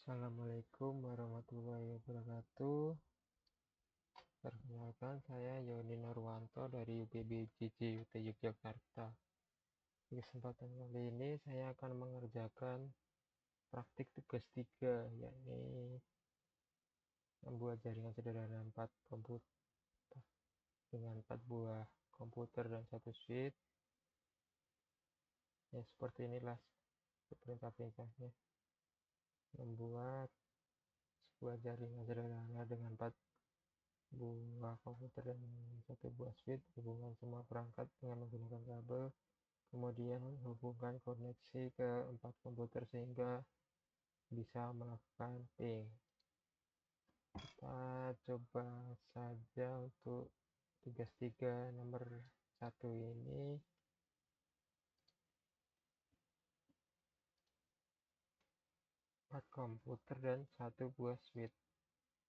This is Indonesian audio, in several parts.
Assalamualaikum warahmatullahi wabarakatuh. Perkenalkan, saya Yoni Nurwanto dari UPBJJ UT Yogyakarta. Di kesempatan kali ini saya akan mengerjakan praktik tugas 3, yakni membuat jaringan sederhana 4 komputer dengan 4 buah komputer dan 1 switch. Ya, seperti inilah perintah-perintahnya. Membuat sebuah jaringan sederhana dengan 4 buah komputer dan 1 buah switch. Hubungkan semua perangkat dengan menggunakan kabel, kemudian hubungkan koneksi ke 4 komputer sehingga bisa melakukan ping. Kita coba saja untuk tugas 3 nomor 1 ini. Empat komputer dan 1 buah switch.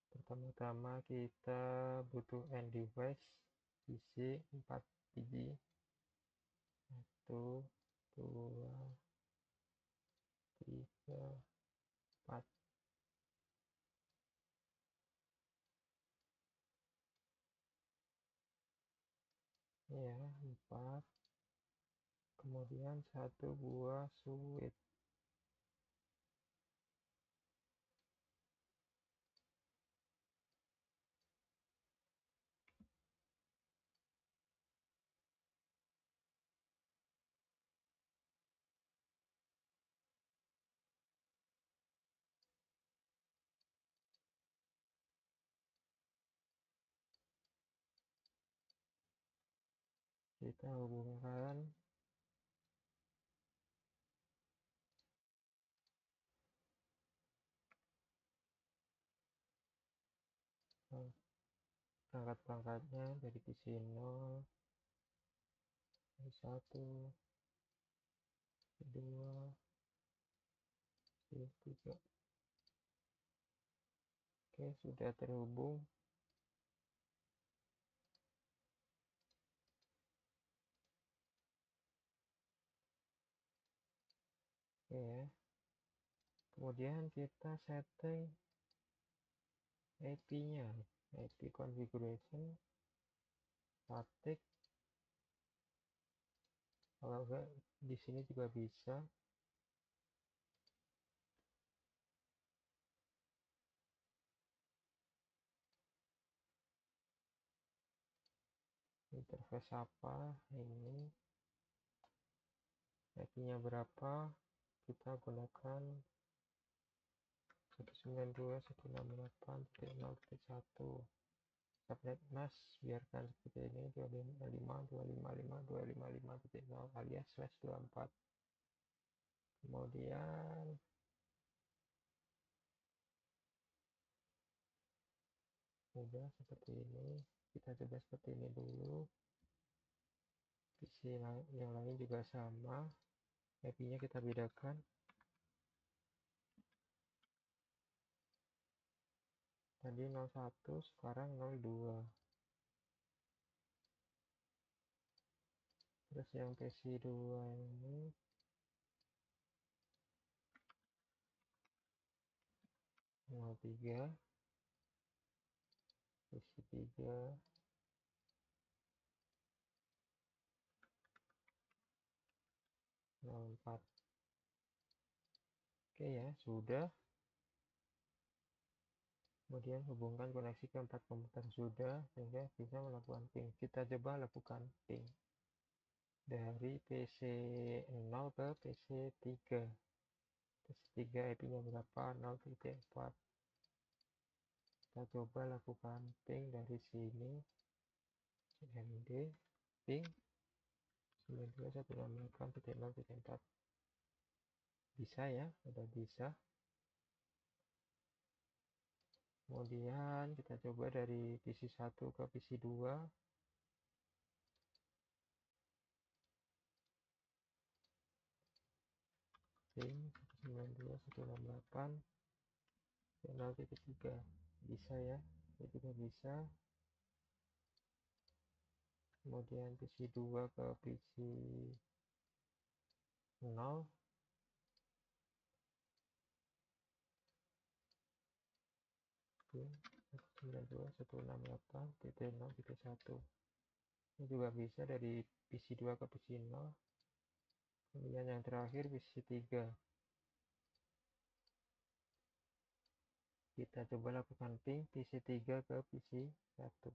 Pertama-tama kita butuh end device isi 4 biji. 1, 2, 3, 4. Ya, 4. Kemudian 1 buah switch. Kita hubungkan perangkat-perangkatnya dari PC 0, PC 1, PC 2, PC 3. Oke, sudah terhubung. Oke ya. Kemudian kita setting IP-nya, IP configuration, static. Kalau enggak di sini juga bisa. Interface apa ini? IP-nya berapa? Kita gunakan 192.168.0.1. Subnet mask biarkan seperti ini 255.255.255.0 alias /24. Kemudian udah seperti ini, kita coba seperti ini dulu. PC yang lain juga sama, IP-nya kita bedakan. Tadi 01, sekarang 02. Terus yang PC 2 ini 03, PC 3 04. Oke ya, sudah. Kemudian hubungkan koneksi ke 4 komputer sudah, sehingga bisa melakukan ping. Kita coba lakukan ping dari PC 0 ke PC 3. PC 3 IP-nya berapa? 0.4. Kita coba lakukan ping dari sini. CMD ping 92.168.0.4. Bisa ya, sudah bisa. Kemudian kita coba dari PC 1 ke PC 2. Ping 192.168.0.3. Bisa ya, itu juga bisa. Kemudian PC 2 ke PC 0. 192.168.0.1. Ini juga bisa dari PC 2 ke PC 0. Kemudian yang terakhir PC 3. Kita coba lakukan ping PC 3 ke PC 1.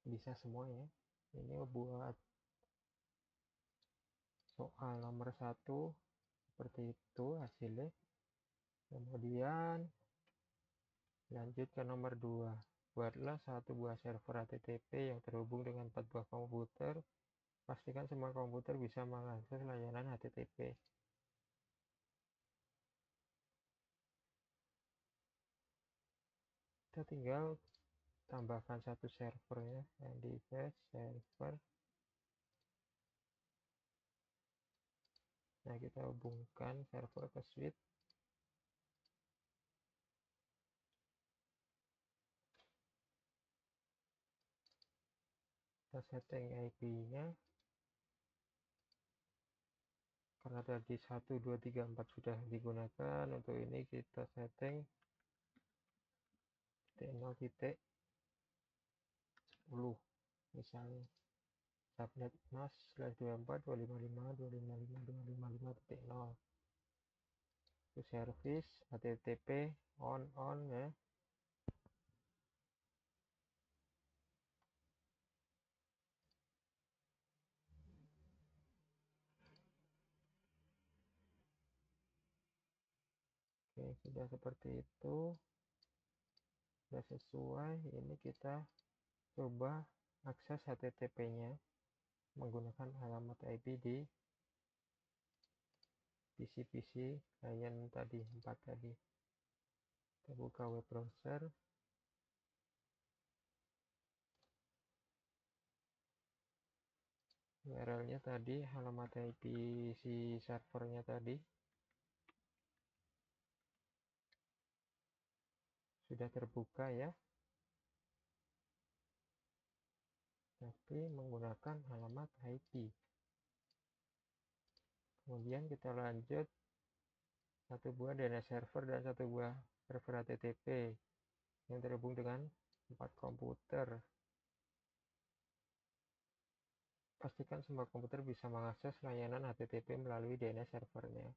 Bisa semua ya. Ini buat soal nomor 1 seperti itu hasilnya. Kemudian lanjut ke nomor 2. Buatlah satu buah server HTTP yang terhubung dengan 4 buah komputer. Pastikan semua komputer bisa mengakses layanan HTTP. Kita tinggal tambahkan satu servernya, device server. Nah, kita hubungkan server ke switch. Kita setting IP-nya. Karena tadi 1, 2, 3, 4 sudah digunakan, untuk ini kita setting 0.10 misalnya. Subnet mas/24.255.255.255.0. Itu service HTTP on ya. Oke, sudah seperti itu, sudah sesuai. Ini kita coba akses HTTP-nya menggunakan alamat IP di PC-PC klien tadi, 4 tadi. Kita buka web browser. URL-nya tadi, alamat IP si servernya tadi sudah terbuka ya, tapi menggunakan alamat IP. Kemudian kita lanjut satu buah DNS server dan satu buah server HTTP yang terhubung dengan 4 komputer. Pastikan semua komputer bisa mengakses layanan HTTP melalui DNS servernya.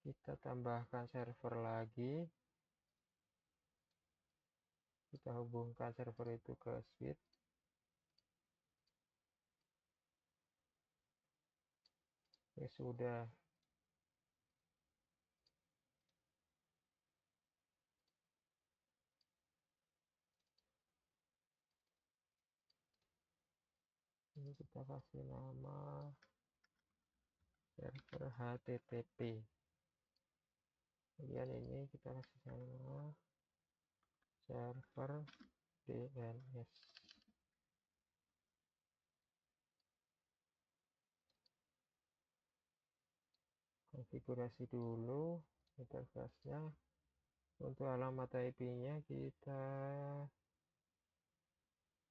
Kita tambahkan server lagi. Kita hubungkan server itu ke switch. Ya sudah. Ini kita kasih nama server HTTP. Kemudian ini kita kasih nama server DNS. Konfigurasi dulu interface-nya. Untuk alamat IP-nya kita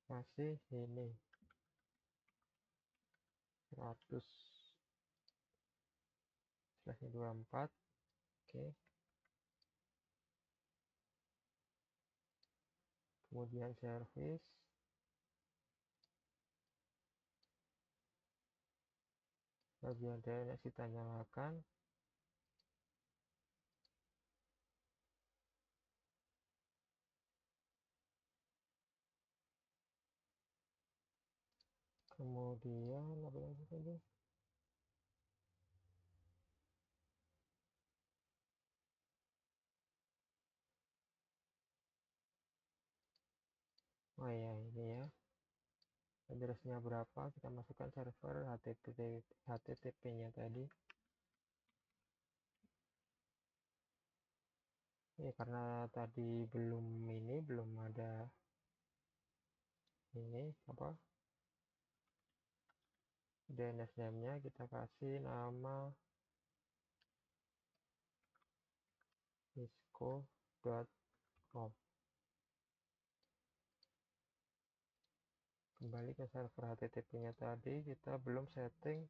kasih ini 100/24. Oke. Kemudian service. Bagian DNS kita nyalakan. Kemudian apa lagi tadi? Oh ya, ini ya. Address-nya berapa? Kita masukkan server HTTP-nya tadi. Ini karena tadi belum ada ini apa? DNS name-nya kita kasih nama cisco.com. Kembali ke server HTTP-nya tadi, kita belum setting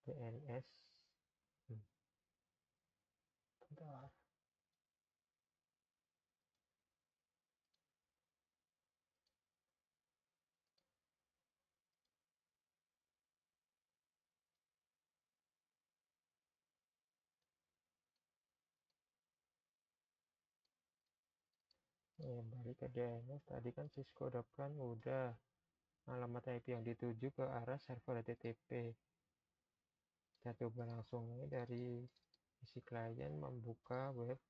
DNS. Bentar. Balik ke DNS. Tadi kan Cisco.plan udah alamat IP yang dituju ke arah server HTTP. Kita coba langsung ini dari isi klien membuka web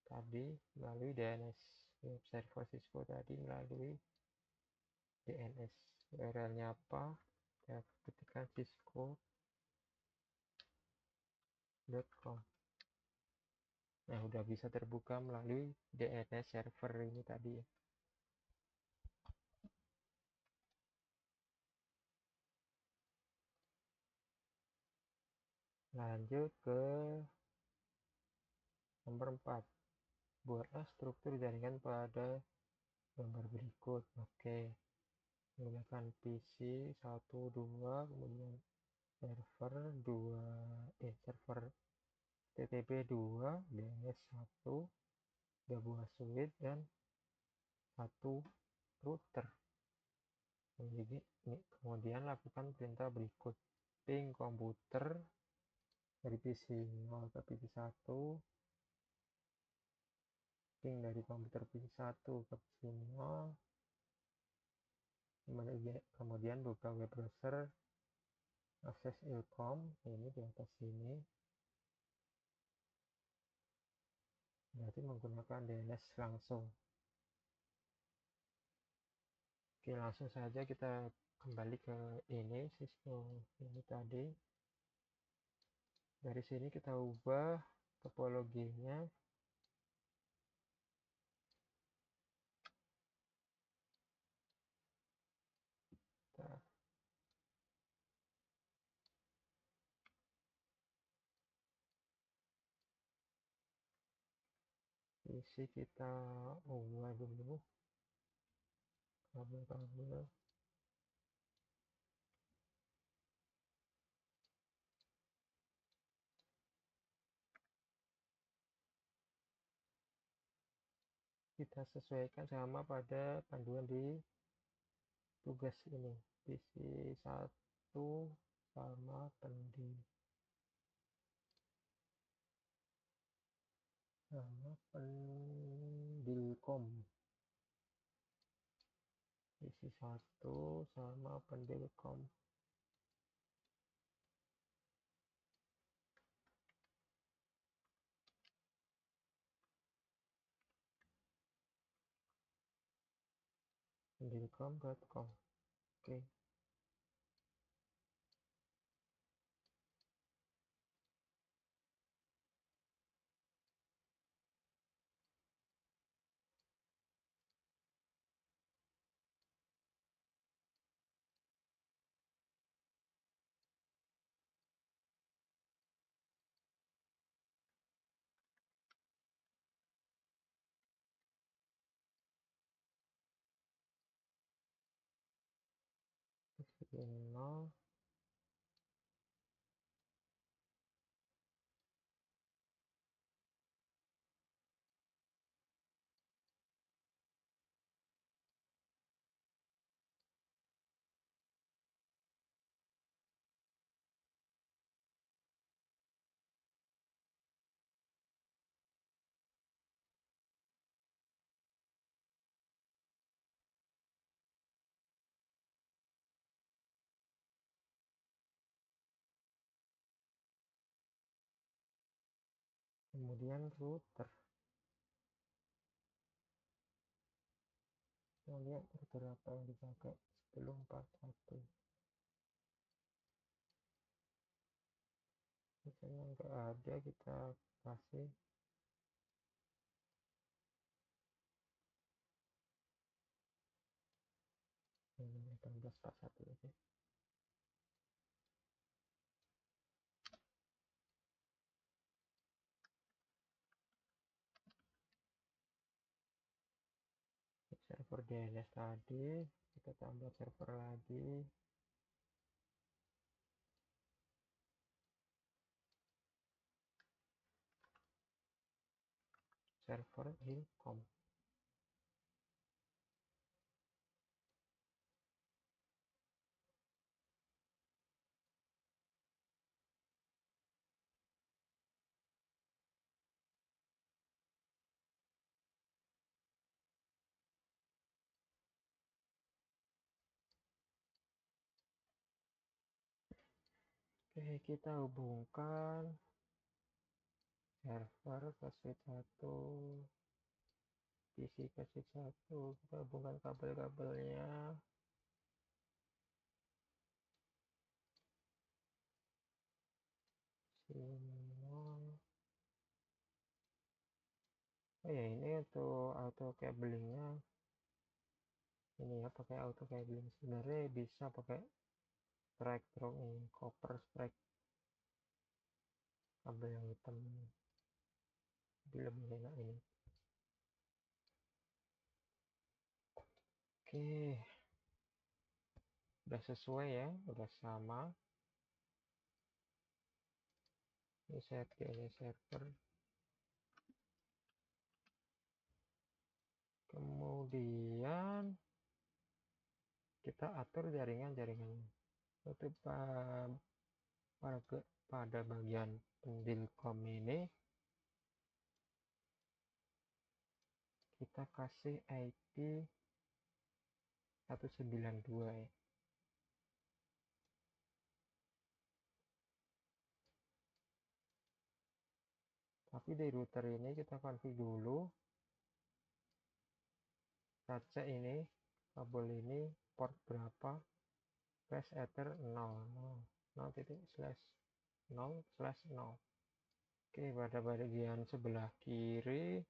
tadi melalui DNS. Web server Cisco tadi melalui DNS. URL-nya apa? Kita ketikkan cisco.com. Nah, udah bisa terbuka melalui DNS server ini tadi ya. Lanjut ke nomor 4. Buatlah struktur jaringan pada gambar berikut. Oke. Menggunakan PC 1, 2, kemudian server 2, server TTP 2, DNS 1, 2 buah switch dan 1 router. Kemudian lakukan perintah berikut. Ping komputer dari PC 0 ke PC 1, ping dari komputer PC 1 ke PC 0, kemudian buka web browser, akses ilcom, ini di atas sini, berarti menggunakan DNS langsung. Oke, langsung saja kita kembali ke ini, Cisco ini tadi. Dari sini kita ubah topologinya. Kita isi, kita ubah dulu kabel-kabel. Kita sesuaikan sama pada panduan di tugas ini. PC 1 sama pendilkom. PC 1 sama pendilkom. Pendilkom.com. Oke. Nol. Kemudian router. Kita lihat router apa yang dipakai sebelum 41. Misalnya nggak ada, kita kasih ini 1841 aja. Server DNS tadi kita tambah server lagi. server Hilcom. Oke, kita hubungkan server ke switch 1, PC ke switch 1, kita hubungkan kabel-kabelnya. Oh ya, ini untuk auto cablingnya ini ya, pakai auto cabling. Sebenarnya bisa pakai strike through ini, copper strike, kabel yang hitam ini. Jadi lebih enak ini. Oke, udah sesuai ya, udah sama. Ini server. Kemudian kita atur jaringannya. Untuk pada bagian pendilkom ini kita kasih IP 192 ya. Tapi di router ini kita config dulu. Kita cek ini kabel ini port berapa, slash ether 0.0/0/0. Oke, pada bagian sebelah kiri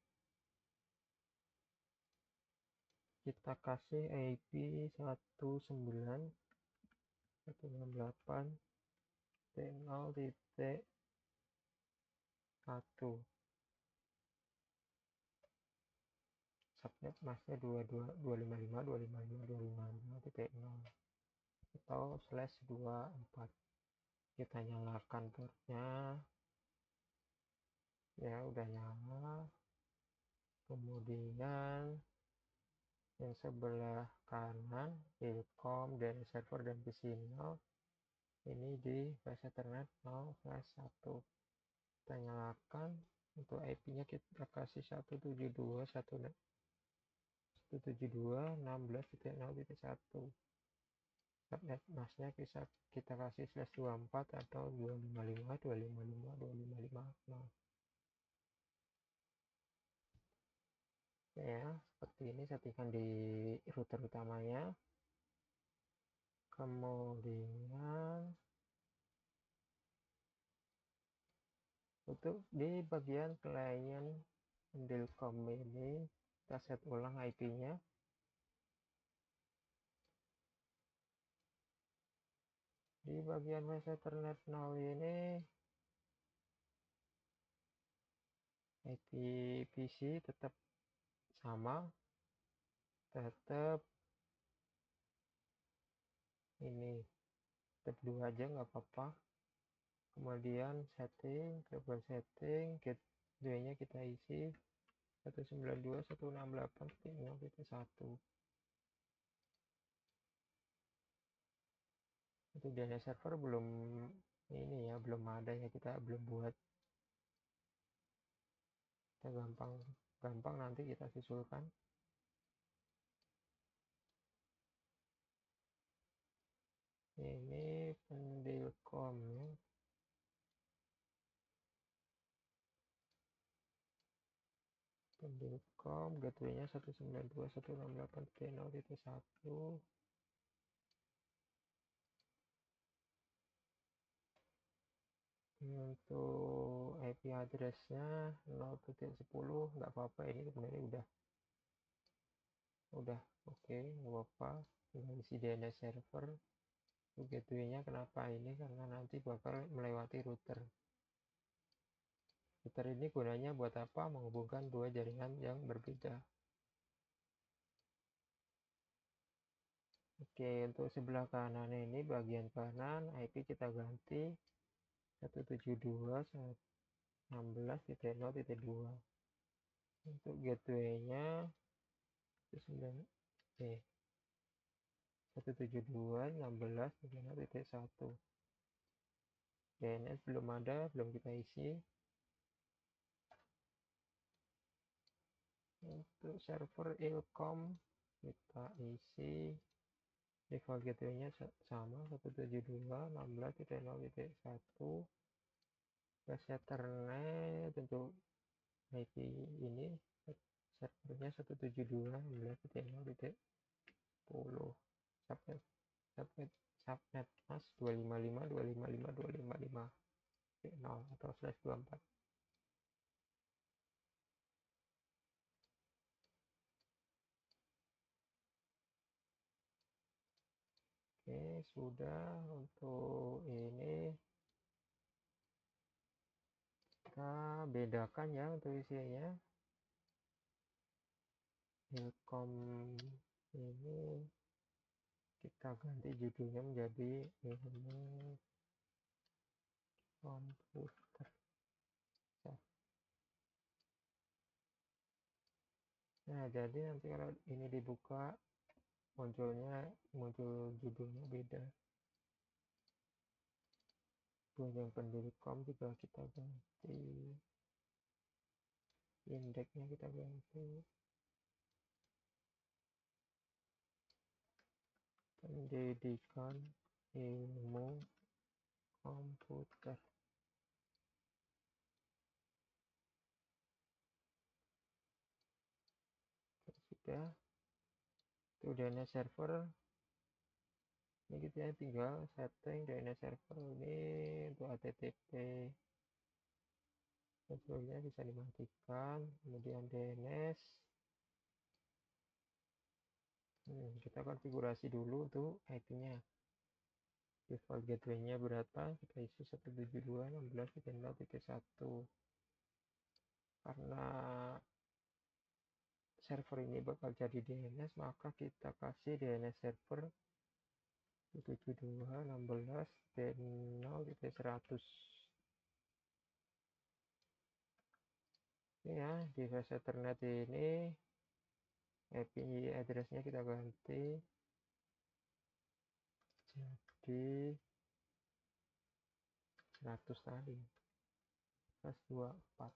kita kasih IP 192.168.0.1. Subnet masknya 255.255.255.0 atau /24. Kita nyalakan portnya ya, udah nyala. Kemudian yang sebelah kanan Hilcom dan server dan PC 0 ini di flash ethernet 0/1. Kita nyalakan. Untuk IP nya kita kasih 172.168.0.1. Subnet masknya kita kasih /24 atau 255.255.255.0. Ya, seperti ini settingan di router utamanya. Kemudian untuk di bagian klien Hilcom ini kita set ulang IP nya. Di bagian flash ethernet 0 ini IP PC tetap sama, tetap ini, tetap 2 aja nggak apa-apa. Kemudian global setting, gateway nya kita isi 192.168.0.1. Untuk DNS server belum ini ya, belum ada ya, kita belum buat. Kita gampang nanti kita susulkan. Ini pendilkom ya. Pendilkom gateway nya 192.168.0.1. Untuk IP addressnya 0.10 nggak apa-apa, ini sebenarnya udah oke, nggak apa-apa. Tinggal isi DNS server. Gateway nya kenapa ini, karena nanti bakal melewati router. Router ini gunanya buat apa? Menghubungkan dua jaringan yang berbeda. Oke, untuk sebelah kanan ini, bagian kanan IP kita ganti 172.168.0.2. Untuk gateway-nya 172.16.0.1. DNS belum ada, belum kita isi. Untuk server ilkom kita isi default gateway-nya sama 172.16.0.1. Plus ethernet untuk IP ini servernya 172.16.0.10. subnet subnet subnet mas 255.255.255.0 atau /24. Oke, sudah. Untuk ini kita bedakan ya untuk isinya. Ilkom ini kita ganti judulnya menjadi ilmu komputer. Nah, jadi nanti kalau ini dibuka muncul judulnya beda. Buat yang pendiri kom juga kita ganti, indeksnya kita ganti, pendidikan ilmu komputer. Sudah. Itu DNS server ini kita tinggal setting DNS server ini untuk HTTP controlnya bisa dimatikan. Kemudian DNS kita konfigurasi dulu tuh IP-nya. Default gateway-nya berapa? Kita isi 172.16.0.1. Karena server ini bakal jadi DNS, maka kita kasih DNS server 172.16.0.100. Ini ya, device ethernet ini IP address-nya kita ganti jadi 100 tadi, 124.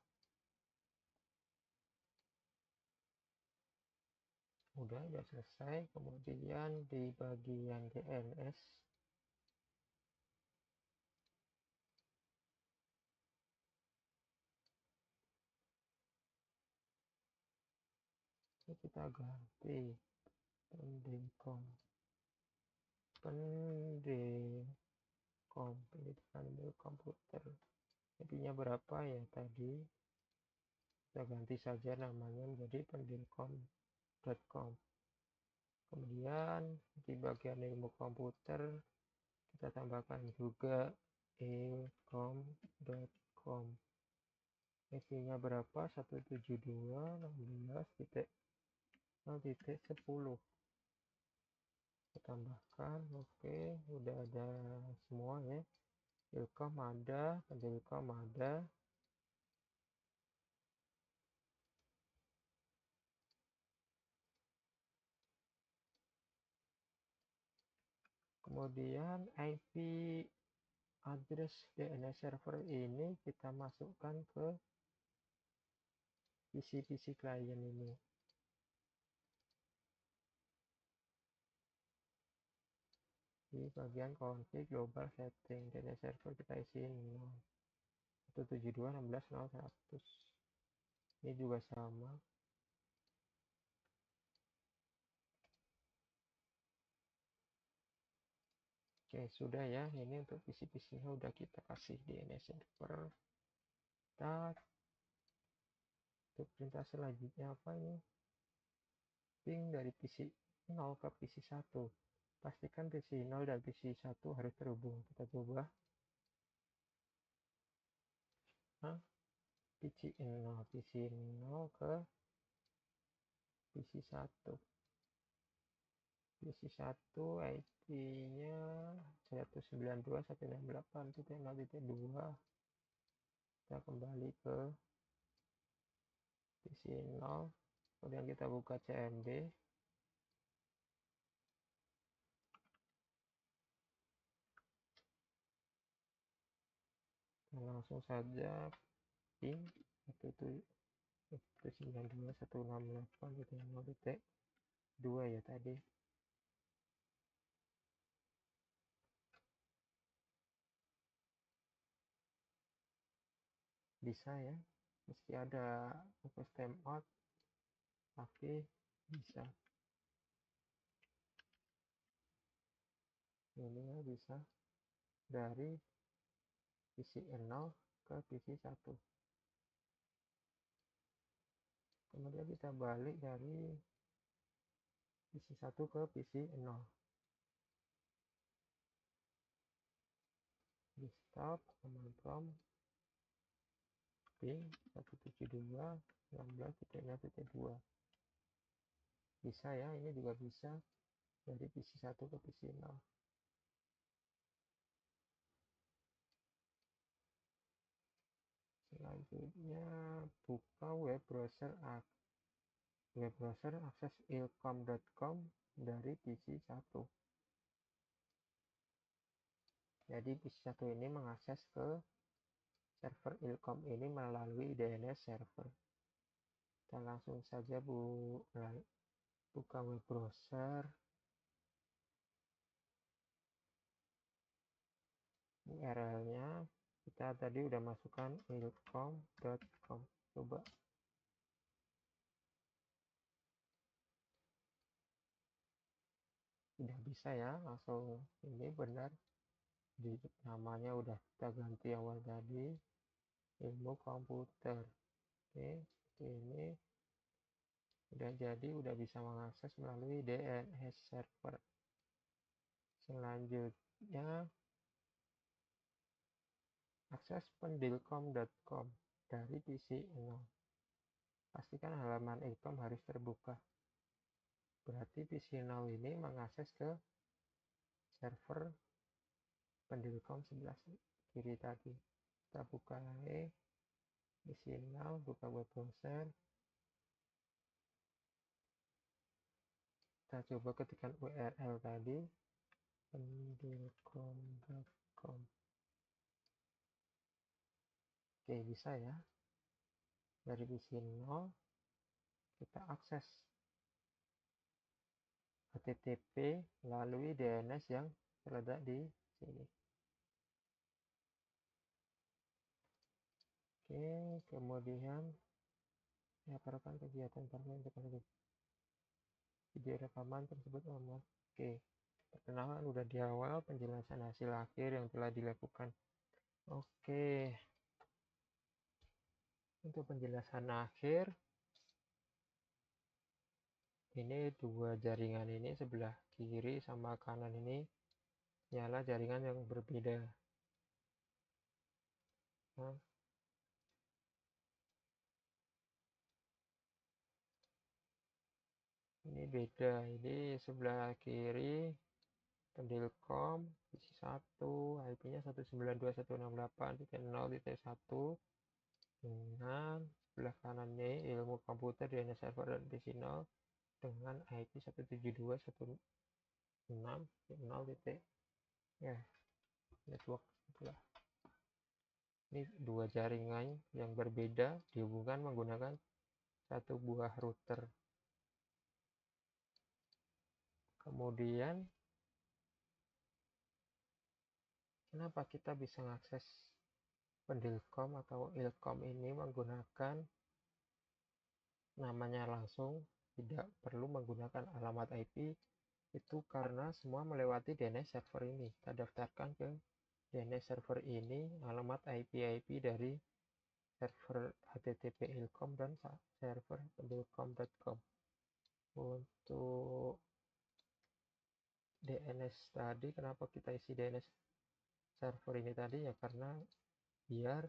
Udah selesai. Kemudian di bagian DNS kita ganti pendidikan komputer. IP-nya berapa ya tadi? Kita ganti saja namanya menjadi pendidikom.com. Kemudian di bagian ilmu komputer kita tambahkan juga ilkom.com. IP-nya berapa? 172.16.0.10. Kita tambahkan. Oke, udah ada semua ya. Ilkom ada, pendidikom ada. Kemudian IP address DNS server ini kita masukkan ke PC klien ini. Di bagian config global setting DNS server kita isi 172.16.0.100. Ini juga sama. Oke, sudah ya. Ini untuk PC-nya udah kita kasih DNS server. Untuk perintah selanjutnya apa ini? Ping dari PC 0 ke PC 1. Pastikan PC 0 dan PC 1 harus terhubung. Kita coba. PC 0 ke PC 1. PC 1 IP-nya 192.168.0.2. Kita kembali ke PC 0, kemudian kita buka CMD, langsung saja ping 192.168.0.2 ya tadi. Bisa ya, meski ada request timeout, tapi bisa. Ini ya bisa dari PC 0 ke PC 1. Kemudian kita balik dari PC 1 ke PC 0. Di stop, command prompt, ping 172.16.0.2. Bisa ya, ini juga bisa dari PC 1 ke PC 0. Selanjutnya buka web browser akses ilkom.com dari PC 1. Jadi PC 1 ini mengakses ke server ilkom ini melalui DNS server. Kita langsung saja buka web browser. URL-nya kita tadi udah masukkan ilkom.com. Coba. Udah bisa ya, langsung ini benar. Di namanya udah kita ganti awal tadi, ilmu komputer. Oke, ini udah jadi, udah bisa mengakses melalui DNS server. Selanjutnya akses pendilkom.com dari PC 0. Pastikan halaman ilkom harus terbuka. Berarti PC 0 ini mengakses ke server pendilkom sebelah kiri tadi. Kita buka PC 0, buka web browser. Kita coba ketikkan URL tadi, pendilkom.com. Oke, bisa ya. Dari PC 0 kita akses HTTP melalui DNS yang terletak di sini. Oke, kemudian laporkan kegiatan video rekaman tersebut nomor. Oke, perkenalan udah di awal, penjelasan hasil akhir yang telah dilakukan. Oke, untuk penjelasan akhir, ini dua jaringan ini sebelah kiri sama kanan ini nyala jaringan yang berbeda. Nah, ini beda, ini sebelah kiri pendilkom PC 1, IP-nya 192.168.0.1 dengan sebelah kanannya ilmu komputer DNS server dan PC 0 dengan IP 172.168.0.1 ya, network itulah. Ini dua jaringan yang berbeda dihubungkan menggunakan satu buah router. Kemudian kenapa kita bisa mengakses pendilkom atau ilkom ini menggunakan namanya langsung, tidak perlu menggunakan alamat IP? Itu karena semua melewati DNS server ini. Kita daftarkan ke DNS server ini alamat IP dari server HTTP ilkom dan server pendilkom.com. Untuk DNS tadi, kenapa kita isi DNS server ini tadi ya, karena biar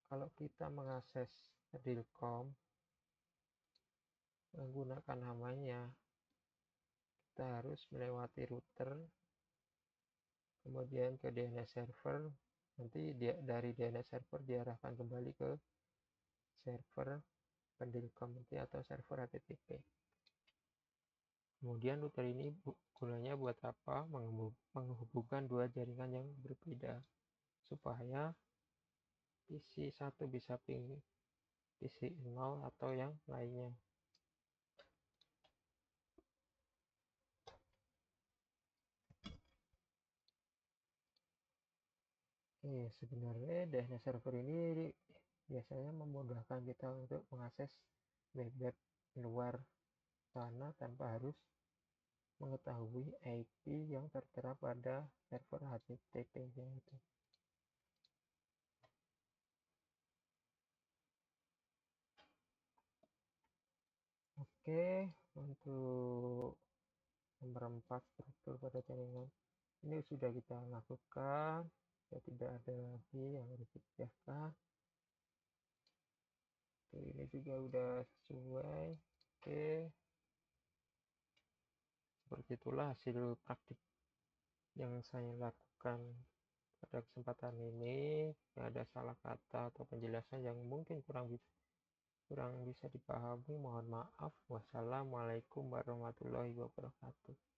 kalau kita mengakses pendilkom menggunakan namanya, kita harus melewati router, kemudian ke DNS server, nanti dari DNS server diarahkan kembali ke server bundle community atau server HTTP. Kemudian router ini gunanya buat apa? Menghubungkan dua jaringan yang berbeda supaya PC 1 bisa ping PC 0 atau yang lainnya. Sebenarnya DNS server ini biasanya memudahkan kita untuk mengakses web luar sana tanpa harus mengetahui IP yang tertera pada server HTTP-nya itu. Oke, untuk nomor 4, struktur pada jaringan ini sudah kita lakukan, ya tidak ada lagi yang harus dipecahkan. Ini juga udah sesuai. Oke, seperti itulah hasil praktik yang saya lakukan pada kesempatan ini. Ada salah kata atau penjelasan yang mungkin kurang bisa dipahami, mohon maaf. Wassalamualaikum warahmatullahi wabarakatuh.